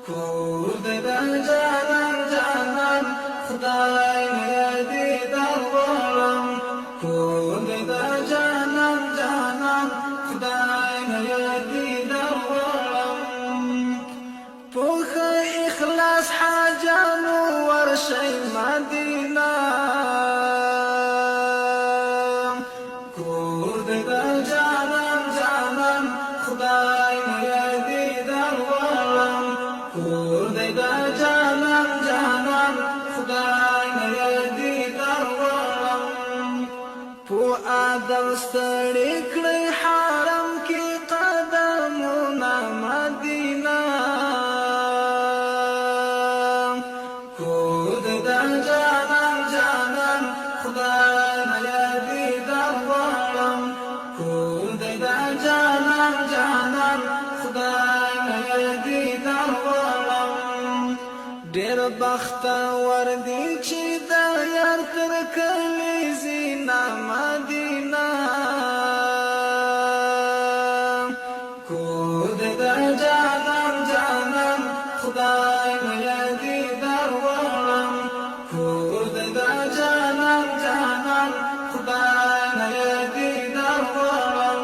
کور دې د جانان جانان خدای مې دیدار غواړم کور دې د جانان جانان خدای مې دیدار غواړم په اخلاص حاجانو ورشي مدینه کور دې د جانان جانان خدای مې دیدار غواړم کور دې د جانان جانان خدای مې دیدار غواړم په ادم ستړي کړی حرم کې قدمونه مدینه کور دې د جانان جانان خدای مې دیدار غواړم کور دې د جانان جانان خدای مې دیدار غواړم ډېر بختور دی چې د یار تر کلي زینا مدینه کور دې د جانان جانان خدای مې دیدار غواړم کور دې د جانان جانان خدای مې دیدار غواړم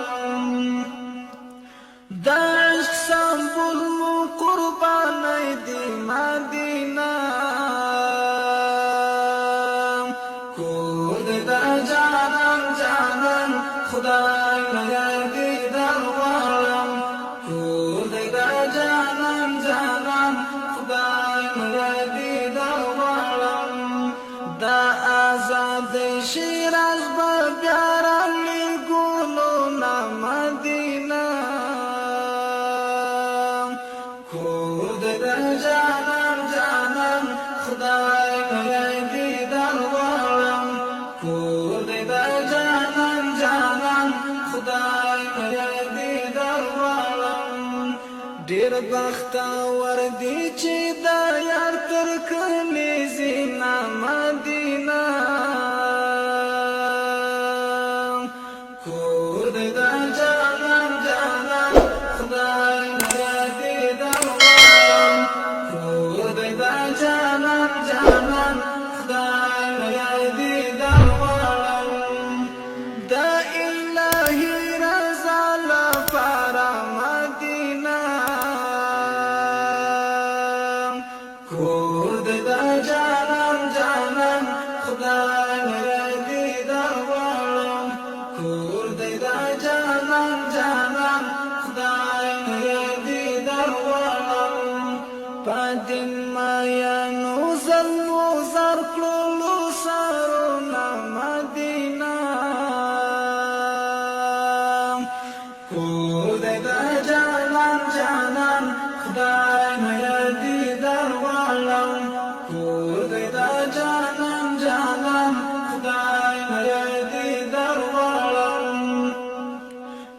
د عشق سمبول مو قربانۍ دی مدینه کور دې د جانان جانان خدای مې دیدار غواړم کور دې د جانان جانان خدای مې دیدار غواړم د آزاد شیراز به بیا رالیږلو نه مدینه کور دې د جانان جانان خدای مې دیدار غواړم کور دې د جانان جانان خدای مې دیدار غواړم ډېر بختور دی چې د یار تر کلي زینا مدینه کور دې د جانان جانان خدای مې دیدار غواړم کور دې د جانان جانان خدای مې دیدار غواړم د الهي رضا لپاره مدینه کور دې د جانان جانان خدای مې دیدار غواړم کور دې د جانان جانان خدای مې دیدار غواړم پدین مایانو زلمو زر کړلو سرونه مدینه کور دې د جانان جانان خدای مې دیدار غواړم کور دې د جانان جانان خدای مې دیدار غواړم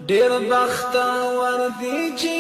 ډېر بختور دی چې